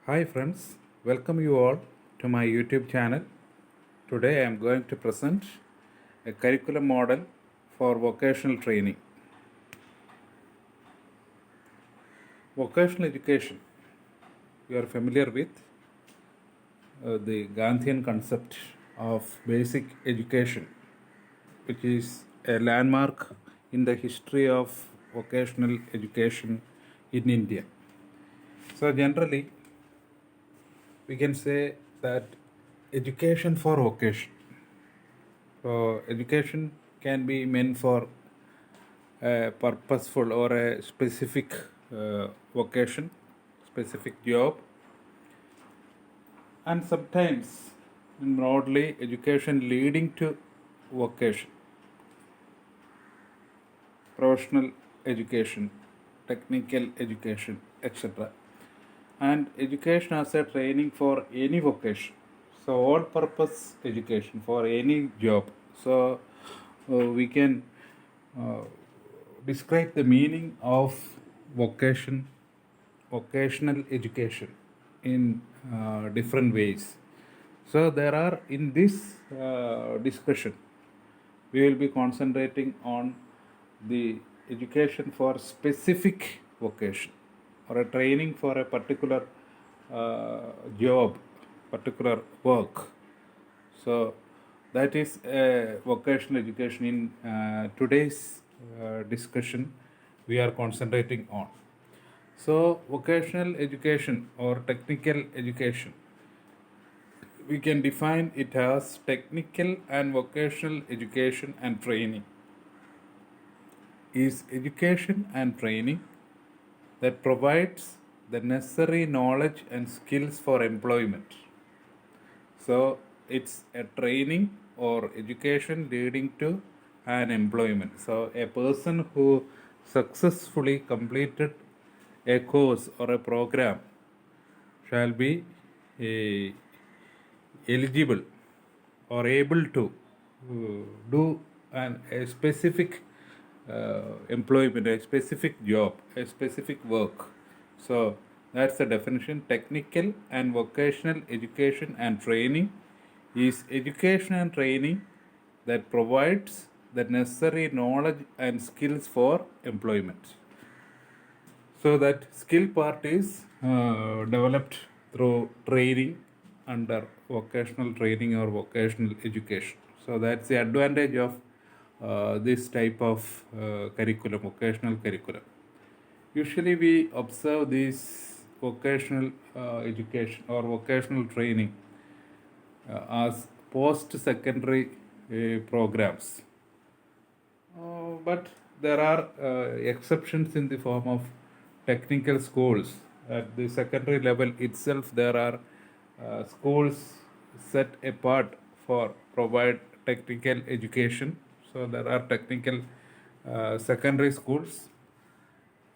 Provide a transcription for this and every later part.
Hi friends, welcome you all to my YouTube channel. Today I am going to present a curriculum model for vocational training. Vocational education, you are familiar with the Gandhian concept of basic education, which is a landmark in the history of vocational education in India. So generally, we can say that education for vocation. So education can be meant for a purposeful or a specific vocation, specific job, and sometimes broadly education leading to vocation, professional education, technical education, etc. And education as a training for any vocation. So all purpose education for any job. So we can describe the meaning of vocation, vocational education in different ways. So there are in this discussion, we will be concentrating on the education for specific vocation or a training for a particular job, particular work. So that is vocational education. In today's discussion, we are concentrating on. So vocational education or technical education, we can define it as technical and vocational education and training is education and training that provides the necessary knowledge and skills for employment. So it's a training or education leading to an employment. So a person who successfully completed a course or a program shall be eligible or able to do a specific employment, a specific job, a specific work. So that's the definition. Technical and vocational education and training is education and training that provides the necessary knowledge and skills for employment. So that skill part is developed through training under vocational training or vocational education. So that's the advantage of this type of curriculum, vocational curriculum. Usually we observe these vocational education or vocational training as post-secondary programs. But there are exceptions in the form of technical schools. At the secondary level itself, there are schools set apart for provide technical education. So there are technical secondary schools,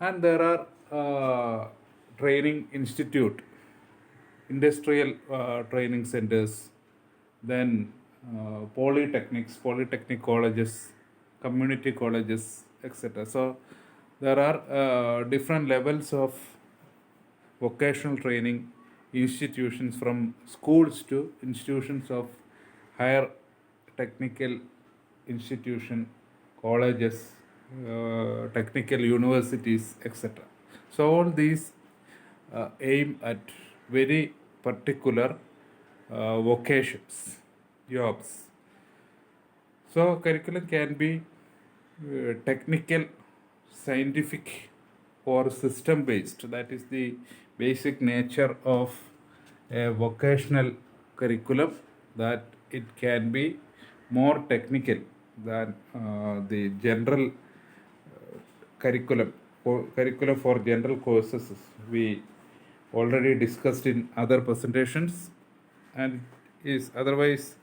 and there are training institute, industrial training centers, then polytechnic colleges, community colleges, etc. So there are different levels of vocational training institutions, from schools to institutions of higher technical institution, colleges, technical universities, etc. So all these aim at very particular vocations, jobs. So curriculum can be technical, scientific, or system based. That is the basic nature of a vocational curriculum, that it can be more technical than the general curriculum for general courses we already discussed in other presentations, and is otherwise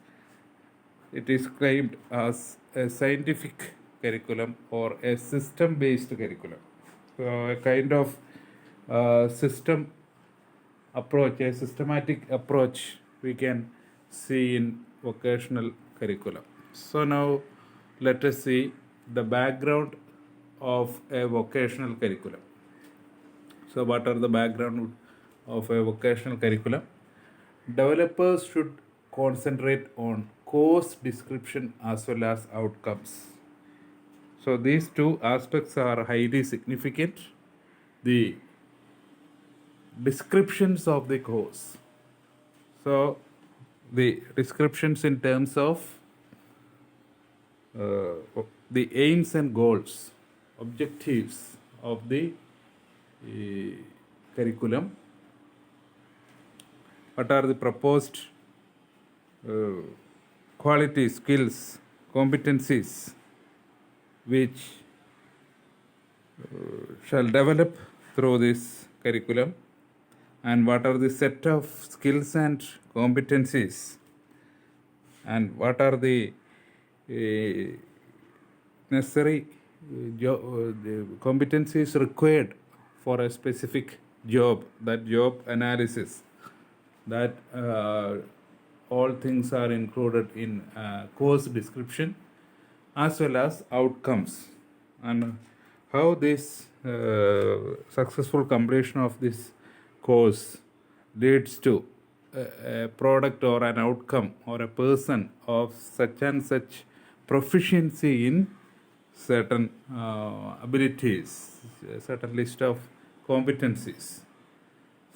it is claimed as a scientific curriculum or a system based curriculum. So a kind of system approach, a systematic approach we can see in vocational curriculum. So now let us see the background of a vocational curriculum. So what are the background of a vocational curriculum, developers should concentrate on course description as well as outcomes. So these two aspects are highly significant. The descriptions of the course. So the descriptions in terms of the aims and goals, objectives of the curriculum. What are the proposed qualities, skills, competencies which shall develop through this curriculum, and what are the set of skills and competencies, and what are the necessary the competencies required for a specific job, that job analysis, that all things are included in course description as well as outcomes, and how this successful completion of this course leads to a product or an outcome or a person of such and such proficiency in certain abilities, a certain list of competencies.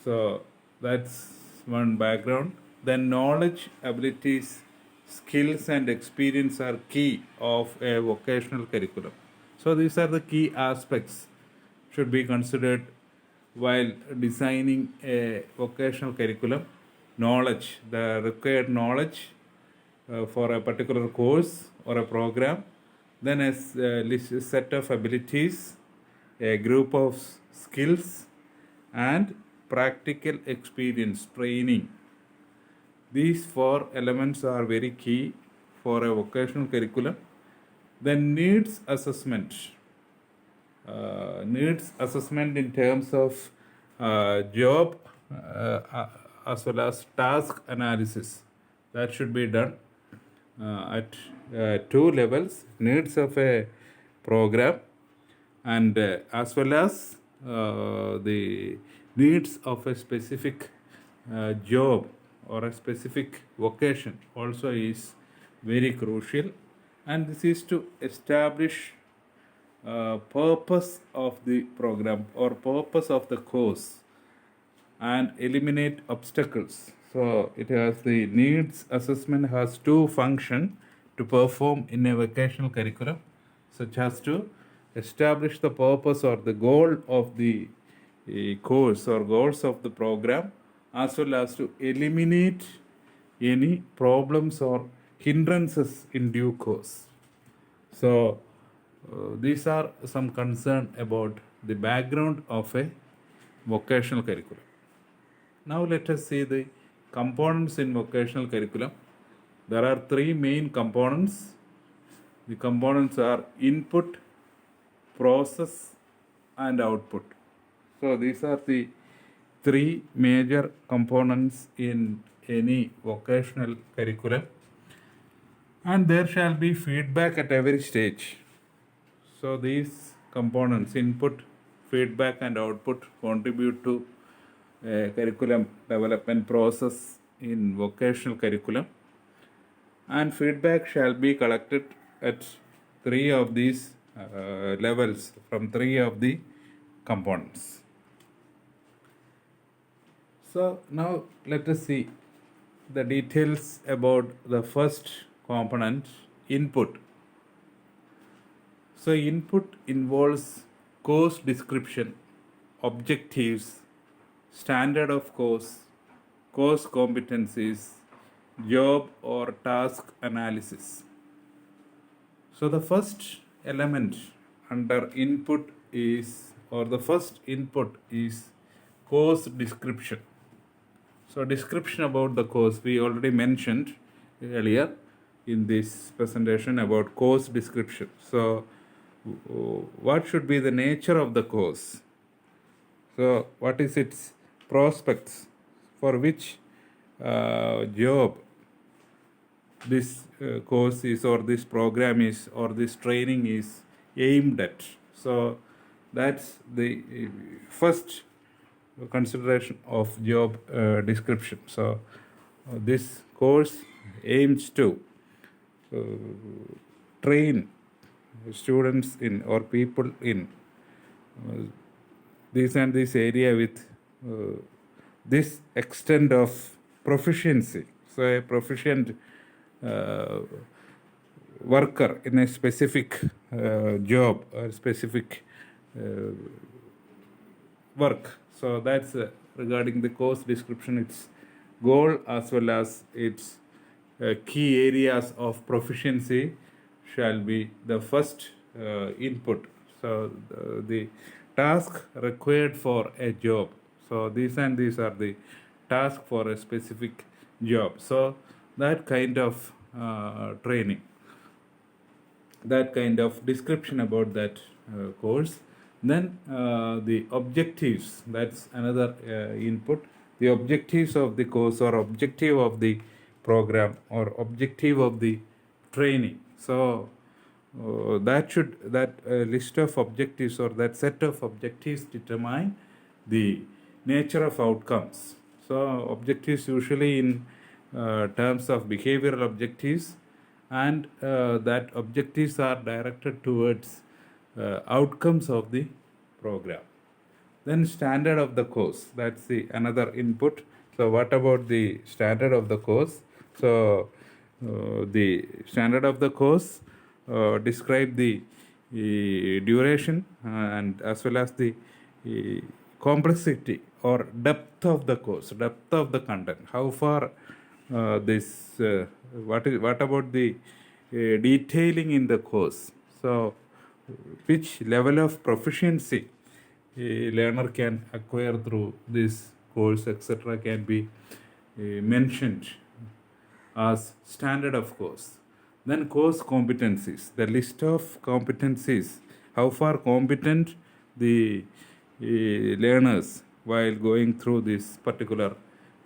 So that's one background. Then knowledge, abilities, skills and experience are key of a vocational curriculum. So these are the key aspects should be considered while designing a vocational curriculum. Knowledge, the required knowledge for a particular course or a program, then a set of abilities, a group of skills, and practical experience, training. These four elements are very key for a vocational curriculum. Then needs assessment. Needs assessment in terms of job as well as task analysis. That should be done at two levels, needs of a program and as well as the needs of a specific job or a specific vocation also is very crucial. And this is to establish purpose of the program or purpose of the course and eliminate obstacles. So it has the needs assessment has two functions to perform in a vocational curriculum, such as to establish the purpose or the goal of the course or goals of the program, as well as to eliminate any problems or hindrances in due course. So these are some concern about the background of a vocational curriculum. Now let us see the components in vocational curriculum. There are three main components. The components are input, process, and output. So these are the three major components in any vocational curriculum, and there shall be feedback at every stage. So these components, input, feedback and output, contribute to a curriculum development process in vocational curriculum, and feedback shall be collected at three of these levels from three of the components. So now let us see the details about the first component, input. So input involves course description, objectives, standard of course, course competencies, job or task analysis. So the first element under input is, or the first input is course description. So description about the course, we already mentioned earlier in this presentation about course description. So what should be the nature of the course? So what is its prospects, for which job this course is, or this program is, or this training is aimed at. So that's the first consideration of job description. So this course aims to uh, train students in or people in this and this area with this extent of proficiency. So a proficient uh, worker in a specific job or specific uh, work. So that's regarding the course description, its goal as well as its key areas of proficiency shall be the first input. So the task required for a job. So these and these are the task for a specific job. So that kind of training, that kind of description about that course. Then the objectives, that's another input. The objectives of the course or objective of the program or objective of the training. So that list of objectives or that set of objectives determine the nature of outcomes. So objectives usually in terms of behavioral objectives, and that objectives are directed towards outcomes of the program. Then standard of the course, that's the another input. So what about the standard of the course? So the standard of the course describe the duration and as well as the complexity or depth of the course, depth of the content. How far what about the detailing in the course? So which level of proficiency a learner can acquire through this course, etc., can be mentioned as standard of course. Then course competencies, the list of competencies, how far competent the learners while going through this particular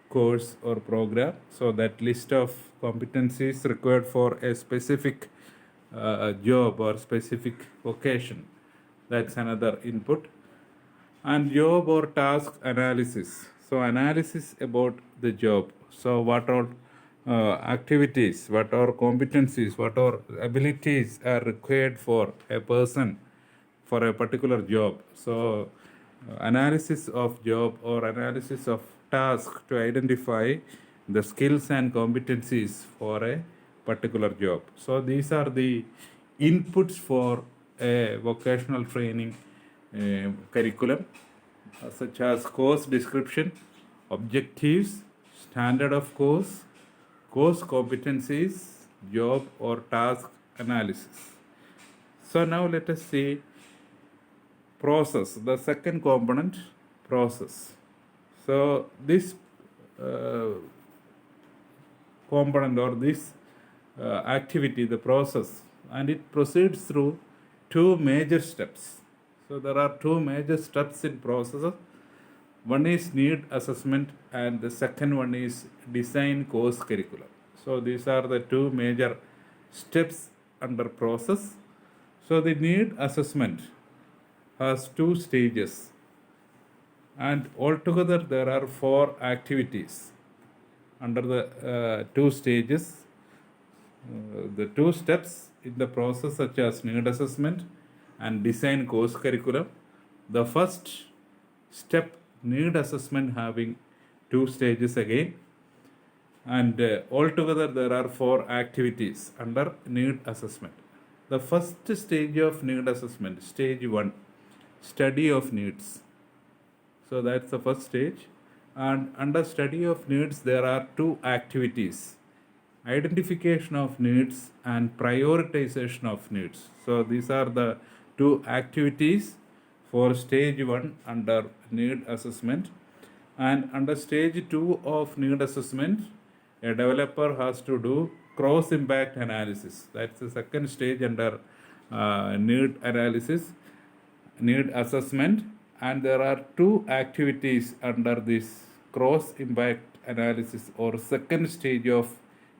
course or program. So that list of competencies required for a specific job or specific vocation, that's another input. And job or task analysis, so analysis about the job. So what all activities, what are competencies, what are abilities are required for a person for a particular job. So analysis of job or analysis of task to identify the skills and competencies for a particular job. So these are the inputs for a vocational training curriculum, such as course description, objectives, standard of course, course competencies, job or task analysis. So now let us see process, the second component, process. So this component or this activity, the process, and it proceeds through two major steps. So there are two major steps in process. One is need assessment and the second one is design course curriculum. So these are the two major steps under process. So the need assessment has two stages, and altogether there are 4 activities under the 2 stages. The 2 steps in the process, such as need assessment and design course curriculum. The first step, need assessment, having 2 stages again, and altogether there are 4 activities under need assessment. The first stage of need assessment, stage 1, study of needs. So that's the first stage, and under study of needs there are 2 activities, identification of needs and prioritization of needs. So these are the 2 activities for stage 1 under need assessment. And under stage 2 of need assessment, a developer has to do cross impact analysis. That's the second stage under need analysis, need assessment. And there are 2 activities under this cross impact analysis or second stage of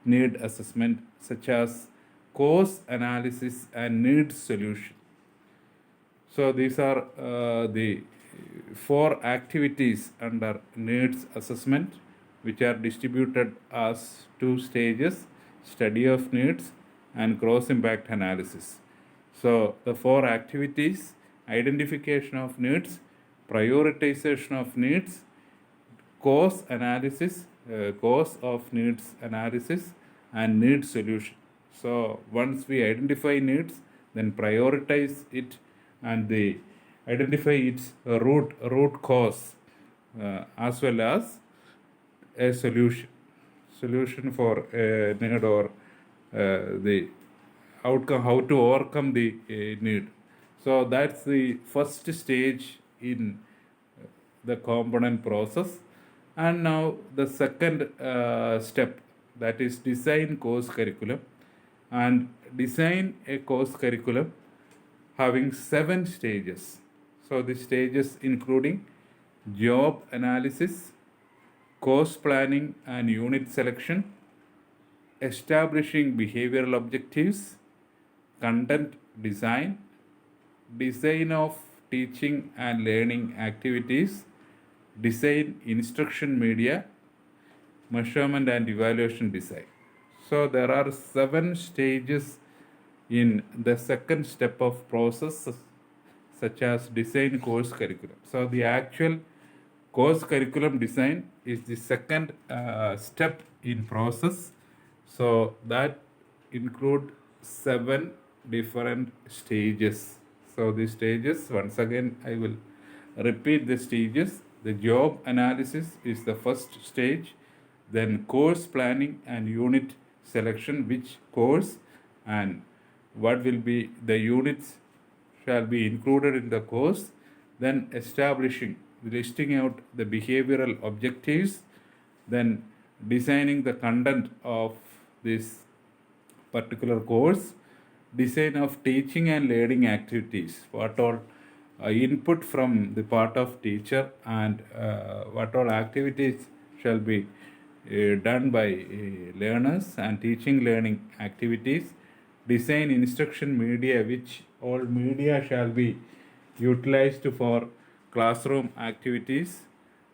need assessment, such as course analysis and need solution. So these are the 4 activities under needs assessment, which are distributed as 2 stages: study of needs and cross impact analysis. So the 4 activities: identification of needs, prioritization of needs, cause analysis, cause of needs analysis, and need solution. So once we identify needs, then prioritize it, and they identify its root cause, as well as a solution for a need, or the outcome, how to overcome the need. So that's the first stage in the component process. And now the second step, that is design course curriculum. And design a course curriculum having 7 stages. So the stages including job analysis, course planning and unit selection, establishing behavioral objectives, content design, design of teaching and learning activities, design instruction media, measurement and evaluation design. So there are 7 stages in the second step of process, such as design course curriculum. So the actual course curriculum design is the second step in process. So that include 7 different stages. So the stages, once again I will repeat the stages. The job analysis is the first stage, then course planning and unit selection, which course and what will be the units shall be included in the course, then establishing, listing out the behavioral objectives, then designing the content of this particular course, design of teaching and learning activities, what all input from the part of teacher, and what all activities shall be done by learners, and teaching learning activities, design instruction media, which all media shall be utilized for classroom activities,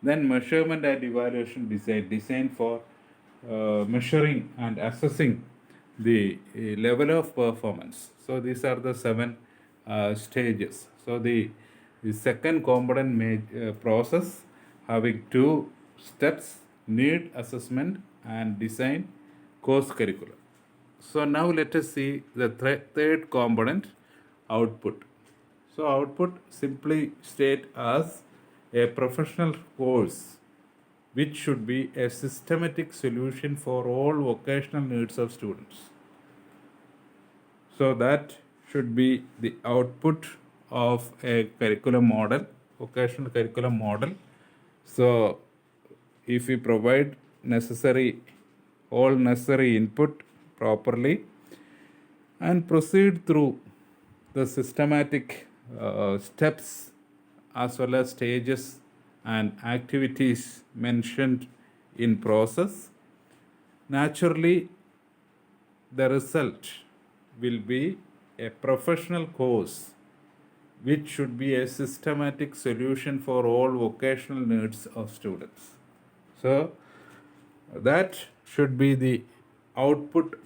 then measurement and evaluation design for measuring and assessing the level of performance. So these are the 7 stages. So the second component process having 2 steps: need assessment and design course curriculum. So now let us see the third component, output. So output simply state as a professional course which should be a systematic solution for all vocational needs of students. So that should be the output of a curriculum model, vocational curriculum model. So if we provide all necessary input properly and proceed through the systematic steps as well as stages and activities mentioned in process, naturally the result will be a professional course which should be a systematic solution for all vocational needs of students. So that should be the output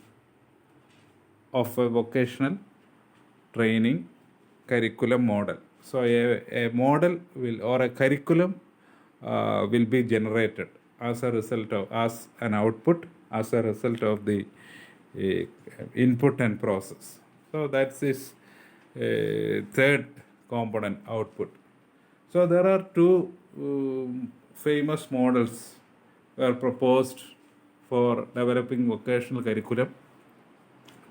of a vocational training curriculum model. So a model will, or a curriculum will be generated as a result of, as an output, as a result of the input and process. So that's this third component, output. So there are 2 famous models were proposed for developing vocational curriculum.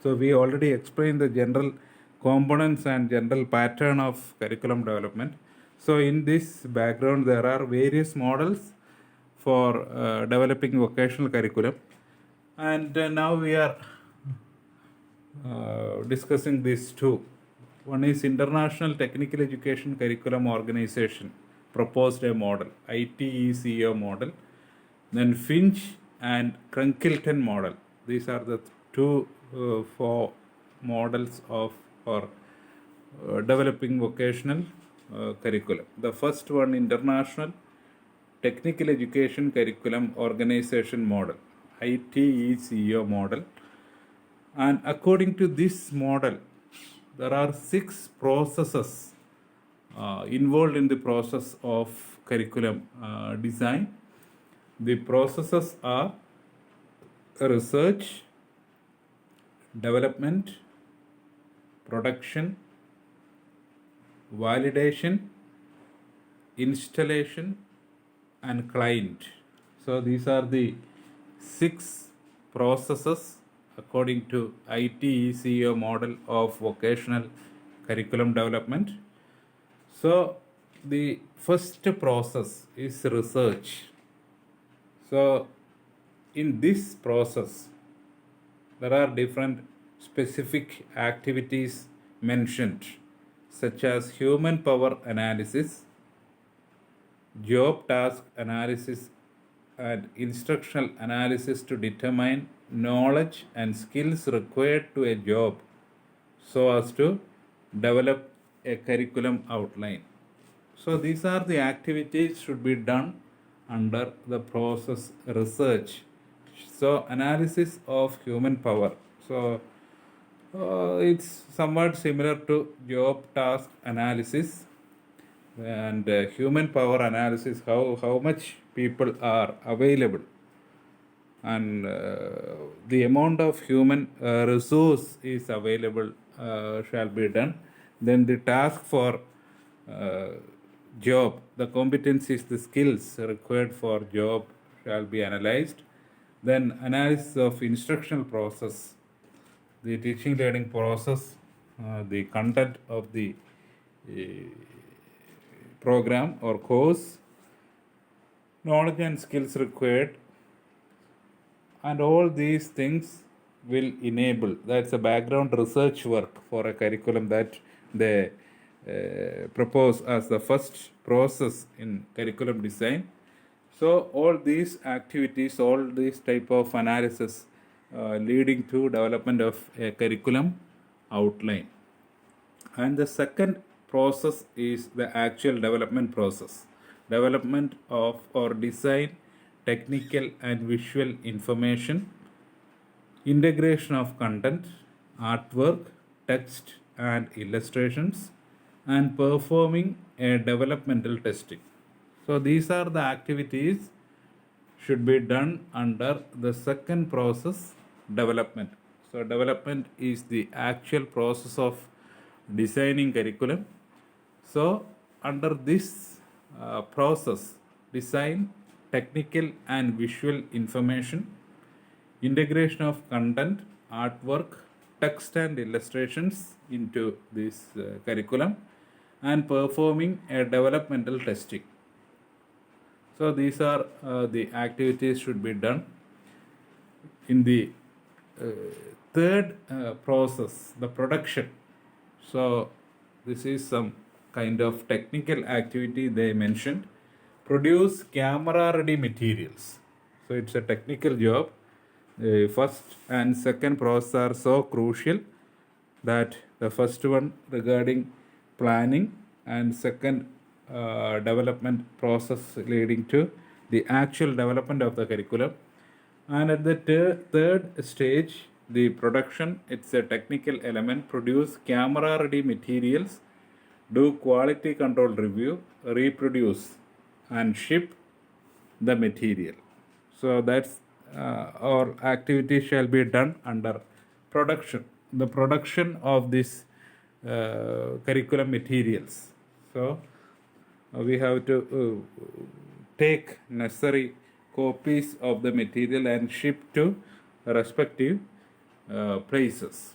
So we already explained the general components and general pattern of curriculum development. So in this background, there are various models for developing vocational curriculum, and now we are discussing these 2. One is International Technical Education Curriculum Organization proposed a model, ITEC model. Then Finch and Calicut model. These are the 2 4 models of for developing vocational curriculum. The first one, International Technical Education Curriculum Organization Model, ITEC Model. And according to this model, there are 6 processes involved in the process of curriculum design. The processes are research, development, production, validation, installation, and client. So these are the 6 processes according to ITEC model of vocational curriculum development. So the first process is research. So in this process, there are different specific activities mentioned, such as human power analysis, job task analysis, and instructional analysis to determine knowledge and skills required to a job so as to develop a curriculum outline. So these are the activities should be done under the process research. So analysis of human power. So it's somewhat similar to job task analysis and human power analysis, how much people are available and the amount of human resource is available shall be done. Then the task for job, the competencies, the skills required for job shall be analyzed. Then analysis of instructional process, the teaching learning process, the content of the program or course, knowledge and skills required, and all these things will enable, that's a background research work for a curriculum that they propose as the first process in curriculum design. So all these activities, all these type of analysis leading to development of a curriculum outline. And the second process is the actual development process, development of or design technical and visual information, integration of content, artwork, text and illustrations, and performing a developmental testing. So these are the activities should be done under the second process, development. So development is the actual process of designing curriculum. So under this process, design technical and visual information, integration of content, artwork, text and illustrations into this curriculum, and performing a developmental testing. So these are the activities should be done. In the third process, the production. So this is some kind of technical activity they mentioned. Produce camera ready materials. So it's a technical job. The first and second process are so crucial that the first one regarding planning and second development process leading to the actual development of the curriculum. And at the third stage, the production, it's a technical element, produce camera ready materials, do quality control review, reproduce and ship the material. So that's our activity shall be done under production, the production of this curriculum materials. So we have to take necessary copies of the material and ship to respective places.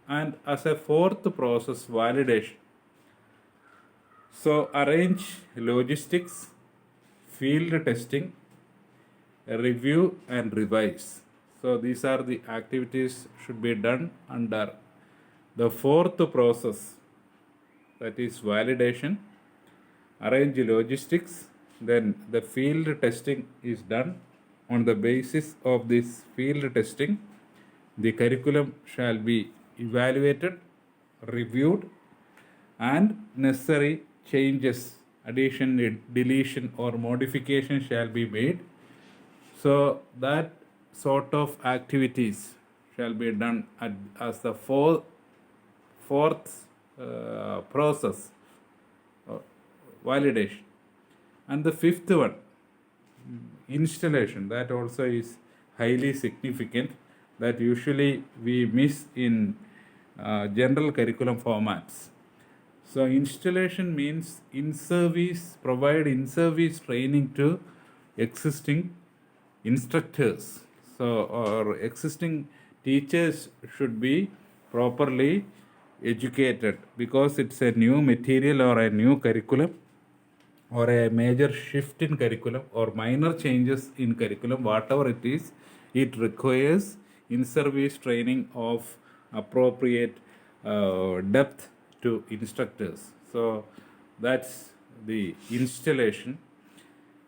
And as a fourth process, validation. So arrange logistics, field testing, review and revise. So these are the activities should be done under the fourth process, that is validation. Arrange logistics, then the field testing is done. On the basis of this field testing, the curriculum shall be evaluated, reviewed, and necessary changes, addition, deletion, or modification shall be made. So that sort of activities shall be done as the fourth process, uh, validation. And the fifth one, installation, that also is highly significant, that usually we miss in general curriculum formats. So installation means provide in-service training to existing instructors. So or existing teachers should be properly educated, because it's a new material or a new curriculum or a major shift in curriculum or minor changes in curriculum, whatever it is, it requires in-service training of appropriate depth to instructors. So that's the installation.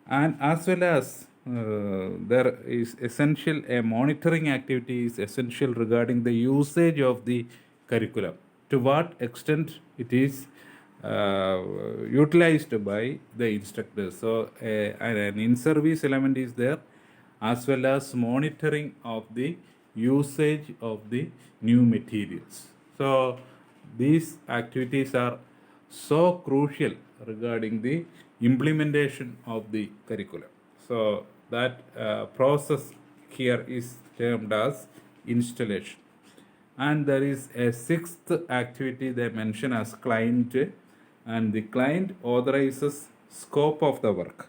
And as well as there is essential, a monitoring activity is essential regarding the usage of the curriculum, to what extent it is utilized by the instructors. So an in-service element is there, as well as monitoring of the usage of the new materials. So these activities are so crucial regarding the implementation of the curriculum. So that process here is termed as installation. And there is a sixth activity they mention as client, and the client authorizes scope of the work.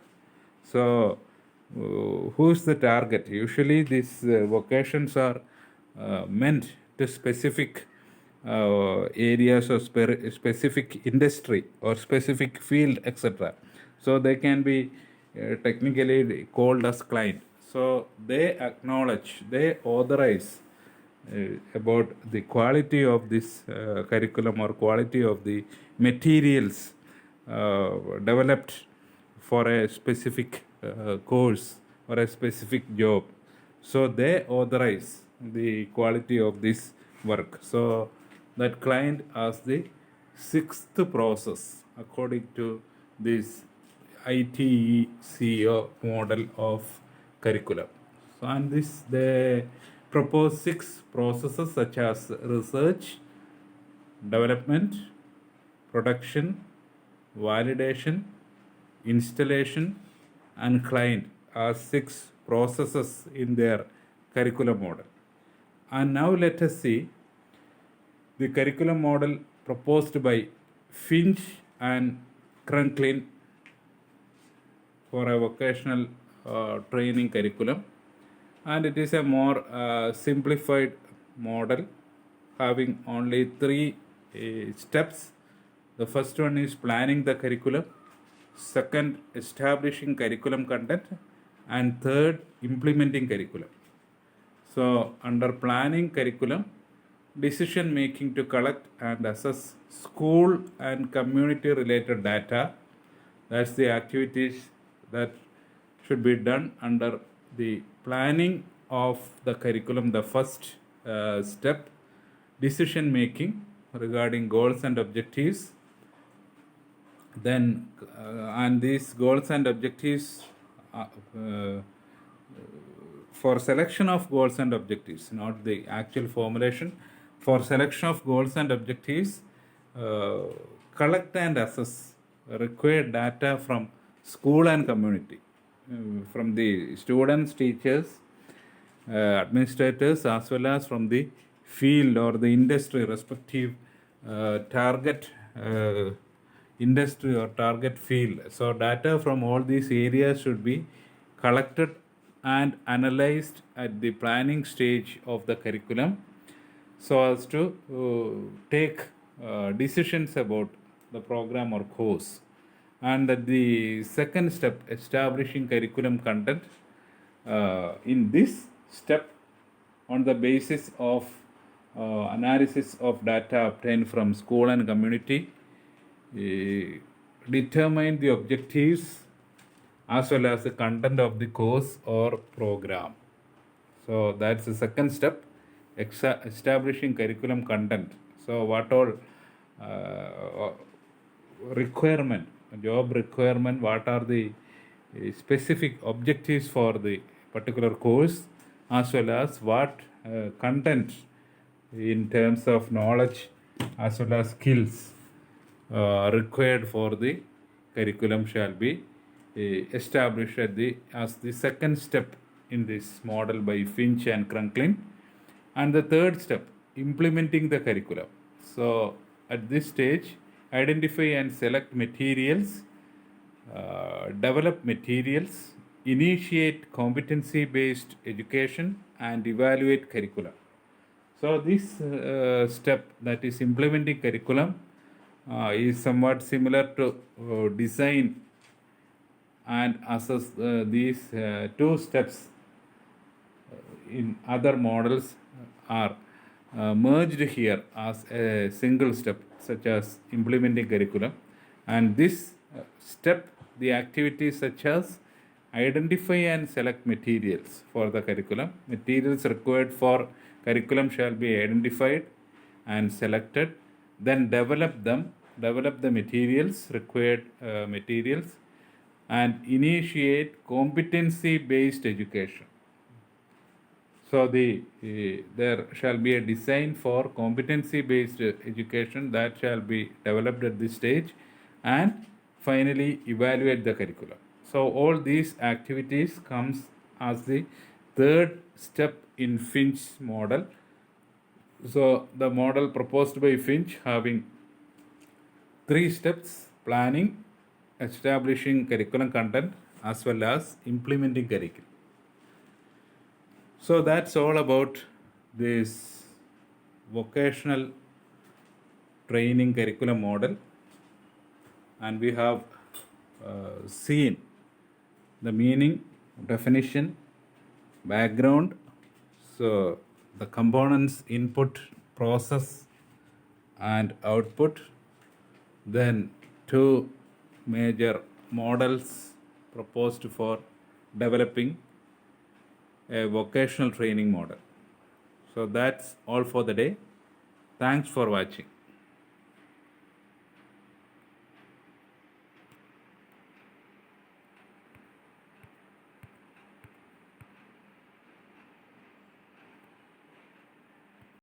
So who is the target? Usually these vocations are meant to specific areas or specific industry or specific field, etc. So they can be technically called as client. So they acknowledge, they authorize about the quality of this curriculum or quality of the materials developed for a specific course or a specific job. So they authorize the quality of this work. So that client as the sixth process according to this ITC model of curriculum. So and this they propose 6 processes such as research, development, production, validation, installation, and client as 6 processes in their curriculum model. And now let us see the curriculum model proposed by Finch and Crunchlin for a vocational training curriculum. And it is a more simplified model having only 3 steps. The first one is planning the curriculum, second, establishing curriculum content, and third, implementing curriculum. So under planning curriculum, decision making to collect and assess school and community related data. That's the activities that should be done under the planning of the curriculum. The first step, decision making regarding goals and objectives. Then and these goals and objectives for selection of goals and objectives, not the actual formulation. For selection of goals and objectives, collect and assess required data from school and community, from the students, teachers, administrators, as well as from the field or the industry, respective target industry or target field. So data from all these areas should be collected and analyzed at the planning stage of the curriculum, so as to take decisions about the program or course. And the second step, establishing curriculum content. In this step, on the basis of analysis of data obtained from school and community, determine the objectives as well as the content of the course or program. So that's the second step, establishing curriculum content. So what all requirement, job requirement, what are the specific objectives for the particular course, as well as what content in terms of knowledge as well as skills required for the curriculum shall be established as the second step in this model by Finch and Crunklin. And the third step, implementing the curriculum. So at this stage, identify and select materials, develop materials, initiate competency-based education, and evaluate curriculum. So this step, that is implementing curriculum, is somewhat similar to design and assess. These two steps in other models are merged here as a single step, such as implementing curriculum. And this step, the activities such as identify and select materials for the curriculum. Materials required for curriculum shall be identified and selected. Then develop the materials, required materials, and initiate competency-based education. So there shall be a design for competency-based education that shall be developed at this stage, and finally evaluate the curriculum. So all these activities comes as the third step in Finch model. So the model proposed by Finch having 3 steps: planning, establishing curriculum content, as well as implementing curriculum. So that's all about this vocational training curriculum model, and we have seen the meaning, definition, background, so the components, input, process, and output. Then 2 major models proposed for developing a vocational training model. So that's all for the day. Thanks for watching.